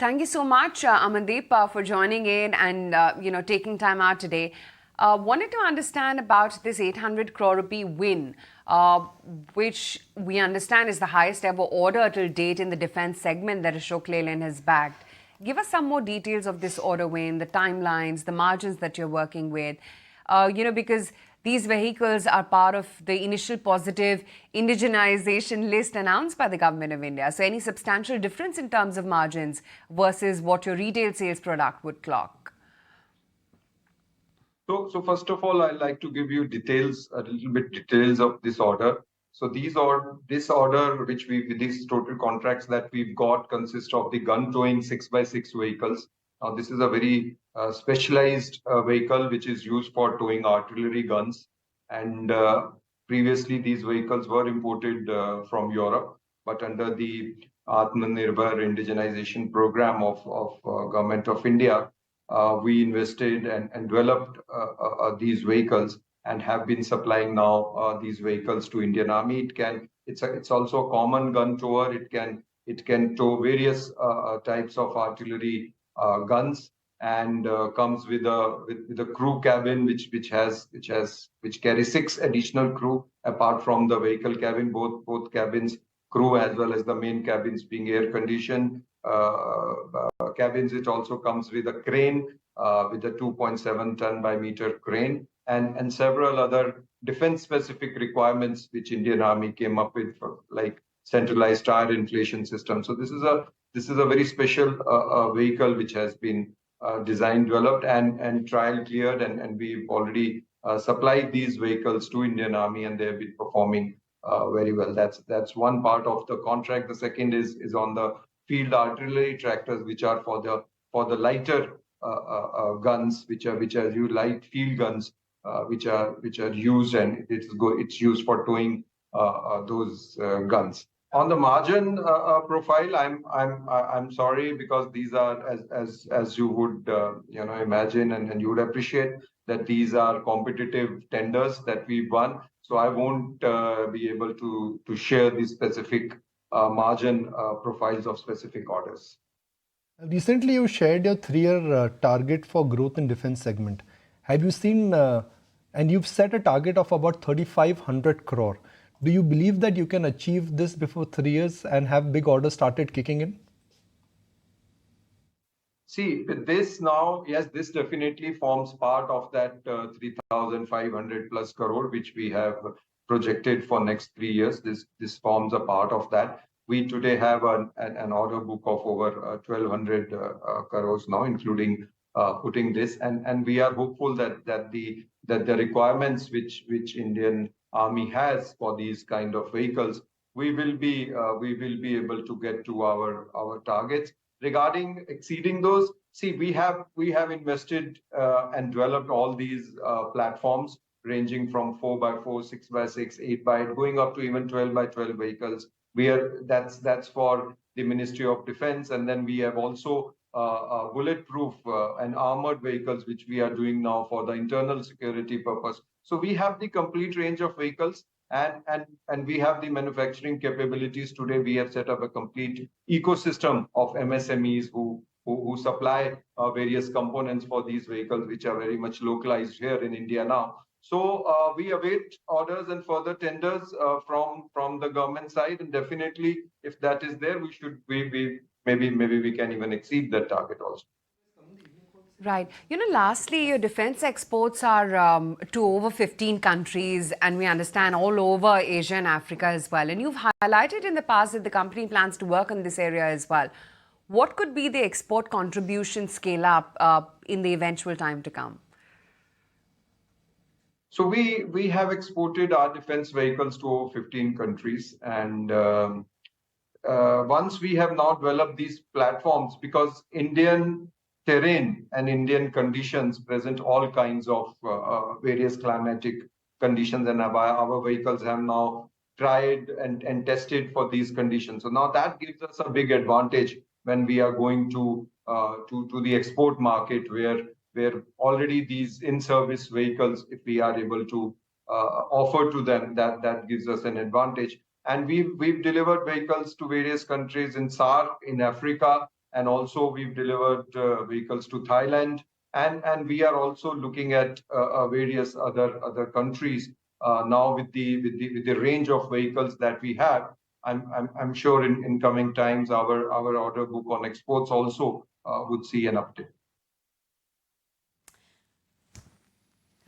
Thank you so much, Amandeep, for joining in and taking time out today. Wanted to understand about this 800 crore rupee win, which we understand is the highest ever order till date in the defense segment that Ashok Leyland has bagged. Give us some more details of this order win, the timelines, the margins that you're working with. Because these vehicles are part of the initial positive indigenization list announced by the government of India. So any substantial difference in terms of margins versus what your retail sales product would clock? So first of all, I'd like to give you details, a little bit details of this order. So this order, these total contracts that we've got consist of the gun towing 6x6 vehicles. Now, this is a very specialized vehicle which is used for towing artillery guns. And previously, these vehicles were imported from Europe, but under the Atmanirbhar indigenization program of Government of India, we invested and developed these vehicles and have been supplying now these vehicles to Indian Army. It's also a common gun tower. It can tow various types of artillery guns, and comes with a crew cabin which carries 6 additional crew apart from the vehicle cabin. Both cabins, crew as well as the main cabins being air conditioned cabins. It also comes with a crane, with a 2.7 ton by meter crane, and several other defense specific requirements which Indian Army came up with, like centralized tire inflation system. So this is a very special vehicle which has been designed, developed, and trial cleared, and we've already supplied these vehicles to Indian Army, and they have been performing very well. That's one part of the contract. The second is on the field artillery tractors, which are for the lighter guns, which are light field guns, which are used, and it's used for towing those guns. On the margin profile, I'm sorry, because these are, as you would imagine, and you would appreciate, that these are competitive tenders that we've won. So I won't be able to share the specific margin profiles of specific orders. Recently, you shared your 3-year target for growth in defense segment. Have you seen, and you've set a target of about 3,500 crore. Do you believe that you can achieve this before 3 years and have big orders started kicking in? See, with this now, yes, this definitely forms part of that 3,500 plus crore, which we have projected for next 3 years. This forms a part of that. We today have an order book of over 1,200 crores now, including putting this, and we are hopeful that the requirements which Indian Army has for these kind of vehicles, we will be able to get to our targets. Regarding exceeding those, see, we have invested and developed all these platforms ranging from 4x4, 6x6, 8x8, going up to even 12x12 vehicles. That's for the Ministry of Defense, and then we have also bulletproof and armored vehicles, which we are doing now for the internal security purpose. So we have the complete range of vehicles, and we have the manufacturing capabilities. Today, we have set up a complete ecosystem of MSMEs who supply various components for these vehicles, which are very much localized here in India now. So we await orders and further tenders from the government side, and definitely, if that is there, maybe we can even exceed that target also. Right. Lastly, your defense exports are to over 15 countries, and we understand all over Asia and Africa as well. And you've highlighted in the past that the company plans to work on this area as well. What could be the export contribution scale up in the eventual time to come? So we have exported our defense vehicles to over 15 countries, and once we have now developed these platforms, because Indian terrain and Indian conditions present all kinds of various climatic conditions, and our vehicles have now tried and tested for these conditions. So now that gives us a big advantage when we are going to the export market, where already these in-service vehicles, if we are able to offer to them, that gives us an advantage. And we've delivered vehicles to various countries in SAARC, in Africa, and also we've delivered vehicles to Thailand, and we are also looking at various other countries now with the range of vehicles that we have. I'm sure in coming times our order book on exports also would see an uptick.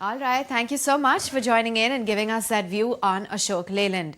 All right. Thank you so much for joining in and giving us that view on Ashok Leyland.